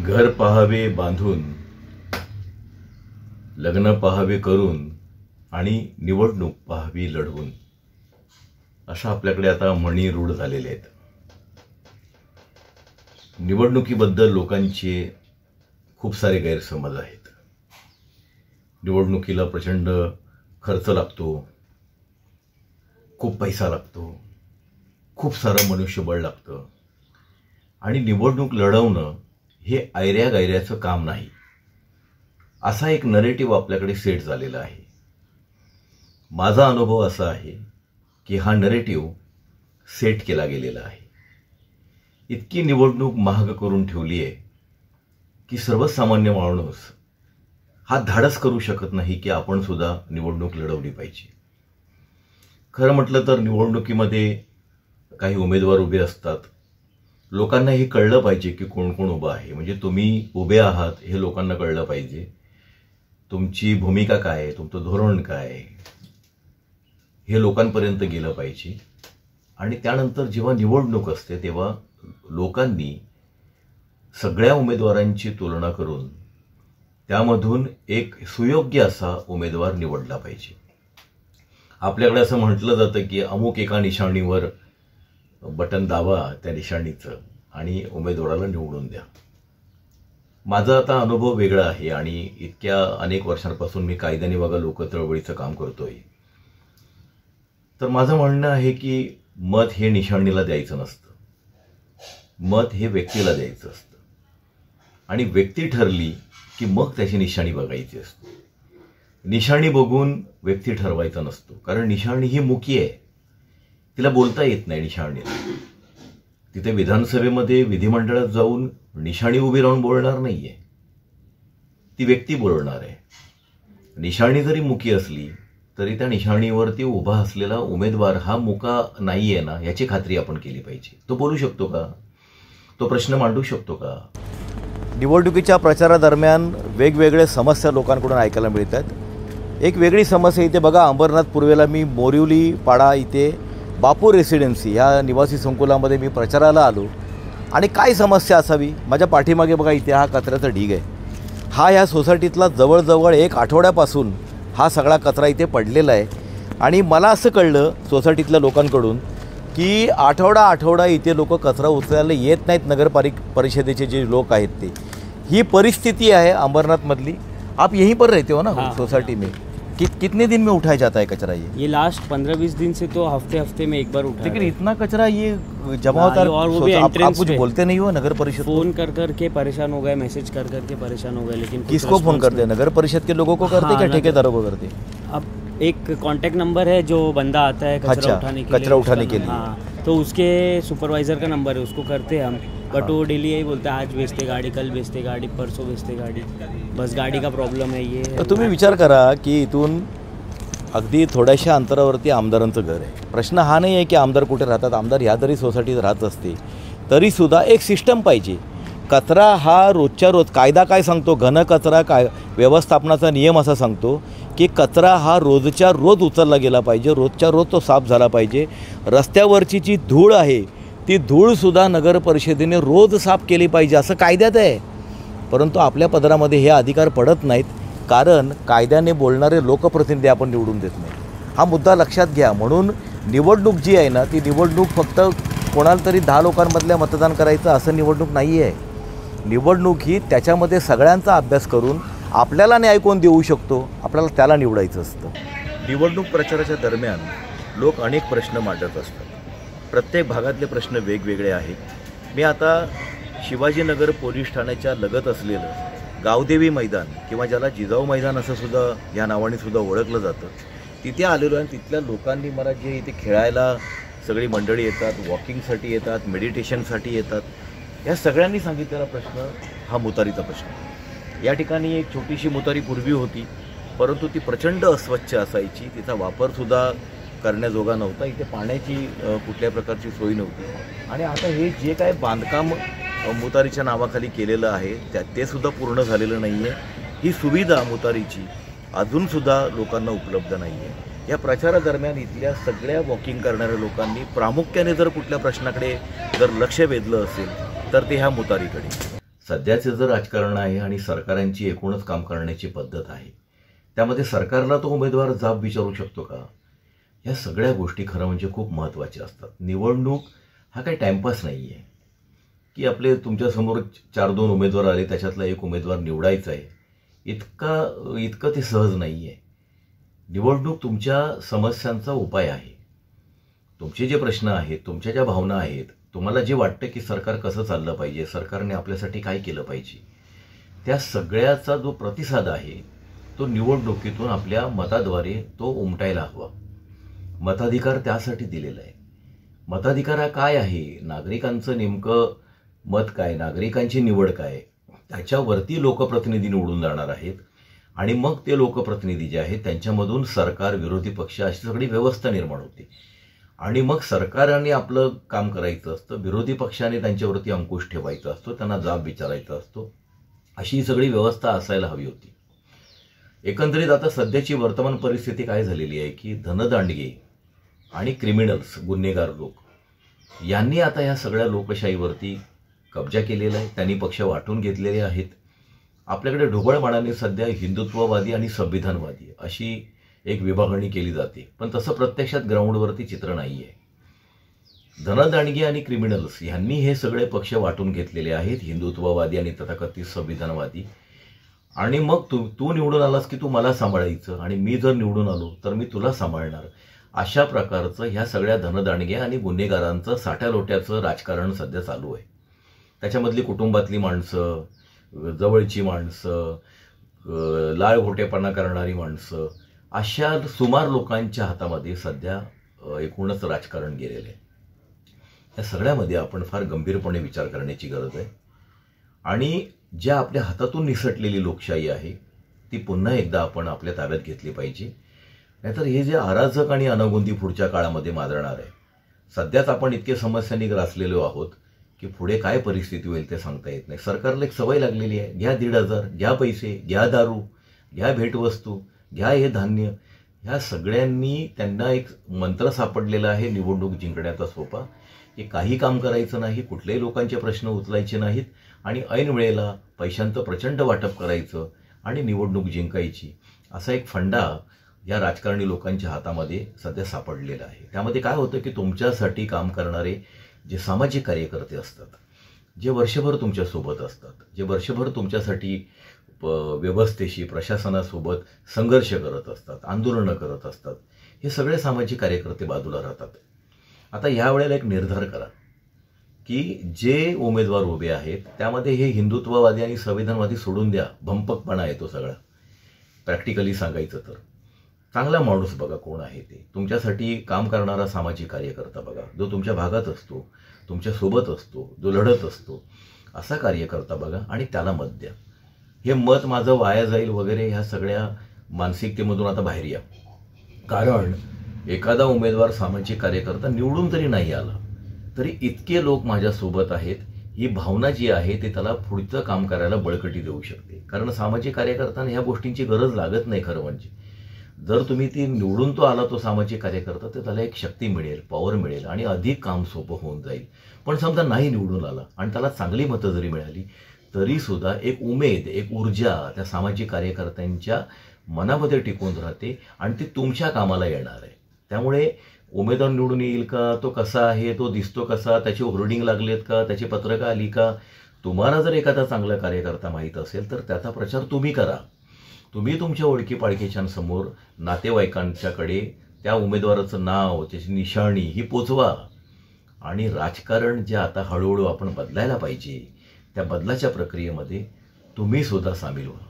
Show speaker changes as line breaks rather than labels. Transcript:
घर पहावे बांधून, लग्न पहावे करून आणि निवडणूक पहावी लढवून, अशा आपल्याकडे आता म्हणी रूढ झालेल्या आहेत. निवडणुकीबद्दल लोकांचे खूप सारे गैरसमज आहेत. निवडणुकीला प्रचंड खर्च लागतो, खूप पैसा लागतो, खूप सारं मनुष्यबळ लागतं आणि निवडणूक लढवणं हे ऐऱ्या गैऱ्याचं काम नाही, असा एक नरेटिव्ह आपल्याकडे सेट झालेला आहे. माझा अनुभव असा आहे की हा नरेटिव्ह सेट केला गेलेला आहे. इतकी निवडणूक महाग करून ठेवली आहे की सर्वसामान्य माणूस हा धाडस करू शकत नाही की आपण सुद्धा निवडणूक लढवली पाहिजे. खरं म्हटलं तर निवडणुकीमध्ये काही उमेदवार उभे असतात. लोकांना हे कळलं पाहिजे की कोण कोण उभं आहे, म्हणजे तुम्ही उभे आहात हे लोकांना कळलं पाहिजे. तुमची भूमिका काय आहे, तुमचं धोरण काय आहे हे लोकांपर्यंत गेलं पाहिजे. आणि त्यानंतर जेव्हा निवडणूक असते तेव्हा लोकांनी सगळ्या उमेदवारांची तुलना करून त्यामधून एक सुयोग्य असा उमेदवार निवडला पाहिजे. आपल्याकडे असं म्हटलं जातं की अमुक एका निशाणीवर बटन दाबा त्या निशाणीचं आणि उमेदवाराला निवडून द्या. माझा आता अनुभव वेगळा आहे आणि इतक्या अनेक वर्षांपासून मी कायद्याने बघा लोक चळवळीचं काम करतोय. तर माझं म्हणणं आहे की मत हे निशाणीला द्यायचं नसतं, मत हे व्यक्तीला द्यायचं असतं आणि व्यक्ती ठरली की मग त्याची निशाणी बघायची असते. निशाणी बघून व्यक्ती ठरवायचा नसतो, कारण निशाणी ही मुकी आहे, तिला बोलता येत नाही. निशाणीला तिथे विधानसभेमध्ये विधिमंडळात जाऊन निशाणी उभी राहून बोलणार नाहीये, ती व्यक्ती बोलणार आहे. निशाणी जरी मुकी असली तरी त्या निशाणीवरती उभा असलेला उमेदवार हा मुका नाहीये ना याची खात्री आपण केली पाहिजे. तो बोलू शकतो का, तो प्रश्न मांडू शकतो का.
निवडणुकीच्या प्रचारादरम्यान वेगवेगळे समस्या लोकांकडून ऐकायला मिळतात. एक वेगळी समस्या इथे बघा, अंबरनाथ पूर्वेला मी मोरिवली पाडा इथे बापू रेसिडेन्सी ह्या निवासी संकुलामध्ये मी प्रचाराला आलो आणि काय समस्या असावी. माझ्या पाठीमागे बघा इथे हा कचऱ्याचा ढीग आहे. हा ह्या सोसायटीतला जवळजवळ एक आठवड्यापासून हा सगळा कचरा इथे पडलेला आहे आणि मला असं कळलं सोसायटीतल्या लोकांकडून की आठवडा इथे लोक कचरा उचलायला येत नाहीत. परिषदेचे जे लोक आहेत ते, ही परिस्थिती आहे अंबरनाथमधली. आप यहीं पर रहते हो ना? हाँ, सोसाइटी में कितने दिन में उठाया जाता है कचरा? ये लास्ट 15-20 दिन से तो हफ्ते में एक बार उठाया. लेकिन इतना कचरा ये जमा होता है और वो भी आप कुछ बोलते नहीं हो नगर परिषद? फोन कर के परेशान हो गए, मैसेज कर के परेशान हो गए. लेकिन किसको फोन करते हैं? नगर परिषद के लोगों को करते क्या ठेकेदारों को करते? अब एक कांटेक्ट नंबर है जो बंदा आता है कचरा उठाने के लिए. हाँ, तो उसके सुपरवाइजर का नंबर है, उसको करते हैं हम. बट वो डेली यही बोलते हैं आज बेचते गाड़ी, कल बेचते गाड़ी, परसों बेचते गाड़ी, बस गाड़ी का प्रॉब्लेम है ये. तर तुम्ही विचार करा की इथून अगदी थोड्याशा अंतरावरती आमदारांचं घर आहे. प्रश्न हा नाही आहे की आमदार कुठे राहतात. आमदार ह्या जरी सोसायटीत राहत असते तरीसुद्धा एक सिस्टम पाहिजे. कचरा हा रोजच्या रोज, कायदा काय सांगतो, घन कचरा काय व्यवस्थापनाचा नियम असा सांगतो की कचरा हा रोजच्या रोज उचलला गेला पाहिजे, रोजच्या रोज तो साफ झाला पाहिजे. रस्त्यावरची जी धूळ आहे ती धूळसुद्धा नगर परिषदेने रोज साफ केली पाहिजे असं कायद्यात आहे. परंतु आपल्या पदरामध्ये हे अधिकार पडत नाहीत, कारण कायद्याने बोलणारे लोकप्रतिनिधी आपण निवडून देत नाही. हा मुद्दा लक्षात घ्या. म्हणून निवडणूक जी आहे ना ती निवडणूक फक्त कोणाला तरी 10 लोकांमधल्या मतदान करायचं असं निवडणूक नाही आहे. निवडणूक ही त्याच्यामध्ये सगळ्यांचा अभ्यास करून आपल्याला न्याय कोण देऊ शकतो आपल्याला त्याला निवडायचं असतं.
निवडणूक प्रचाराच्या दरम्यान लोक अनेक प्रश्न मांडत असतात. प्रत्येक भागातले प्रश्न वेगवेगळे आहेत. मी आता शिवाजीनगर पोलीस ठाण्याच्या लगत असलेलं गावदेवी मैदान किंवा ज्याला जिजाऊ मैदान असं सुद्धा या नावाने सुद्धा ओळखलं जातं तिथे आलेलो आहे. तिथल्या लोकांनी मला जे इथे खेळायला सगळी मंडळी येतात, वॉकिंगसाठी येतात, मेडिटेशनसाठी येतात, या सगळ्यांनी सांगितलेला प्रश्न हा मुतारीचा प्रश्न. या ठिकाणी एक छोटीशी मुतारी पूर्वी होती, परंतु ती प्रचंड अस्वच्छ असायची, तिचा वापरसुद्धा करण्याजोगा नव्हता. इथे पाण्याची कुठल्या प्रकारची सोय नव्हती. आणि आता हे जे काय बांधकाम मुतारीच्या नावाखाली केलेलं आहे ते सुद्धा पूर्ण झालेलं नाही आहे. ही सुविधा मुतारीची अजूनसुद्धा लोकांना उपलब्ध नाही आहे. या प्रचारादरम्यान इथल्या सगळ्या वॉकिंग करणाऱ्या लोकांनी प्रामुख्याने जर कुठल्या प्रश्नाकडे जर लक्ष वेधलं असेल तर ते ह्या मुतारीकडे. सध्याचे जर राजकारण आहे आणि सरकारांची एकूणच काम करण्याची पद्धत आहे, त्यामध्ये सरकारला तो उमेदवार जाब विचारू शकतो का? या सगळ्या गोष्टी खरं म्हणजे खूप महत्त्वाच्या असतात. निवडणूक हा काही टाइमपास नाही आहे की आपले तुमच्यासमोर 4-2 उमेदवार आले, त्याच्यातला एक उमेदवार निवडायचा आहे. इतकं ते सहज नाही आहे. निवडणूक तुमच्या समस्यांचा उपाय आहे. तुमचे जे प्रश्न आहेत, तुमच्या ज्या भावना आहेत, तुम्हाला जे वाटतं की सरकार कसं चाललं पाहिजे, सरकारने आपल्यासाठी काय केलं पाहिजे, त्या सगळ्याचा जो प्रतिसाद आहे तो निवडणुकीतून आपल्या मताद्वारे तो उमटायला हवा. मताधिकार त्यासाठी दिलेला आहे. मताधिकार हा काय आहे, नागरिकांचं नेमकं मत काय, नागरिकांची निवड काय, त्याच्यावरती लोकप्रतिनिधी निवडून जाणार आहेत आणि मग ते लोकप्रतिनिधी जे आहेत त्यांच्यामधून सरकार, विरोधी पक्ष अशी सगळी व्यवस्था निर्माण होते आणि मग सरकारने आपलं काम करायचं असतं, विरोधी पक्षाने त्यांच्यावरती अंकुश ठेवायचा असतो, त्यांना जाब विचारायचा असतो. अशी सगळी व्यवस्था असायला हवी होती. एकंदरीत आता सध्याची वर्तमान परिस्थिती काय झालेली आहे की धनदांडगे आणि क्रिमिनल्स, गुन्हेगार लोक यांनी आता या सगळ्या लोकशाहीवरती कब्जा केलेला आहे. त्यांनी पक्ष वाटून घेतलेले आहेत. आपल्याकडे ढोबळमानाने सध्या हिंदुत्ववादी आणि संविधानवादी अशी एक विभागणी केली जाते, पण तसं प्रत्यक्षात ग्राउंडवरती चित्र नाही आहे. धनदांडगे आणि क्रिमिनल्स यांनी हे सगळे पक्ष वाटून घेतलेले आहेत, हिंदुत्ववादी आणि तथाकथित संविधानवादी. आणि मग तू निवडून आलास की तू मला सांभाळायचं आणि मी जर निवडून आलो तर मी तुला सांभाळणार, अशा प्रकारचं ह्या सगळ्या धनदांडगे आणि गुन्हेगारांचं साठ्यालोट्याचं राजकारण सध्या चालू आहे. त्याच्यामधली कुटुंबातली माणसं, जवळची माणसं, लाळघोटेपणा करणारी माणसं, अशा सुमार लोकांच्या हातामध्ये सध्या एकूणच राजकारण गेलेलं आहे. या सगळ्यामध्ये आपण फार गंभीरपणे विचार करण्याची गरज आहे आणि ज्या आपल्या हातातून निसटलेली लोकशाही आहे ती पुन्हा एकदा आपण आपल्या ताब्यात घेतली पाहिजे. नाहीतर हे जे अराजक आणि अनगोंदी पुढच्या काळामध्ये माजणार आहे. सध्याच आपण इतके समस्यांनी ग्रासलेलो आहोत की पुढे काय परिस्थिती होईल ते सांगता येत नाही. सरकारला एक सवय लागलेली आहे, घ्या 1,500, घ्या पैसे, घ्या दारू, घ्या भेटवस्तू, घ्या हे धान्य. ह्या सगळ्यांनी त्यांना एक मंत्र सापडलेला आहे निवडणूक जिंकण्याचा सोपा, की काही काम करायचं नाही, कुठल्याही लोकांचे प्रश्न उचलायचे नाहीत आणि ऐन वेळेला पैशांचं प्रचंड वाटप करायचं आणि निवडणूक जिंकायची, असा एक फंडा या राजकारणी लोकांच्या हातामध्ये सध्या सापडलेला आहे. त्यामध्ये काय होतं की तुमच्यासाठी काम करणारे जे सामाजिक कार्यकर्ते असतात, जे वर्षभर तुमच्यासोबत असतात, जे वर्षभर तुमच्यासाठी व्यवस्थेशी, प्रशासनासोबत संघर्ष करत असतात, आंदोलनं करत असतात, हे सगळे सामाजिक कार्यकर्ते बाजूला राहतात. आता ह्या वेळेला एक निर्धार करा की जे उमेदवार उभे आहेत त्यामध्ये हे हिंदुत्ववादी आणि संविधानवादी सोडून द्या. भंपकपणा आहे तो सगळा. प्रॅक्टिकली सांगायचं तर चांगला माणूस बघा कोण आहे ते. तुमच्यासाठी काम करणारा सामाजिक कार्यकर्ता बघा, जो तुमच्या भागात असतो, तुमच्या सोबत असतो, जो लढत असतो, असा कार्यकर्ता बघा आणि त्याला मत द्या. हे मत माझं वाया जाईल वगैरे ह्या सगळ्या मानसिकतेमधून आता बाहेर या. कारण एखादा उमेदवार सामाजिक कार्यकर्ता निवडून तरी नाही आला तरी इतके लोक माझ्यासोबत आहेत, ही भावना जी आहे ते त्याला पुढचं काम करायला बळकटी देऊ शकते. कारण सामाजिक कार्यकर्त्यांना ह्या गोष्टींची गरज लागत नाही. खरं म्हणजे जर तुम्ही ती निवडून तो आला तो सामाजिक कार्यकर्ता, तर त्याला एक शक्ती मिळेल, पॉवर मिळेल आणि अधिक काम सोपं होऊन जाईल. पण समजा नाही निवडून आला आणि त्याला चांगली मतं जरी मिळाली तरी सुद्धा एक उमेद, एक ऊर्जा त्या सामाजिक कार्यकर्त्यांच्या मनामध्ये टिकून राहते आणि ती तुमच्या कामाला येणार आहे. त्यामुळे उमेदवार निवडून येईल का, तो कसा आहे, तो दिसतो कसा, त्याची होर्डिंग लागलेत का, त्याची पत्रकं आली का, तुम्हाला जर एखादा चांगला कार्यकर्ता माहीत असेल तर त्याचा प्रचार तुम्ही करा. तुम्ही तुमच्या ओळखी पाळखीच्यांसमोर, नातेवाईकांच्याकडे त्या उमेदवाराचं नाव, त्याची निशाणी ही पोचवा. आणि राजकारण जे आता हळूहळू आपण बदलायला पाहिजे त्या बदलाच्या प्रक्रियेमध्ये तुम्ही सुद्धा सामील व्हा.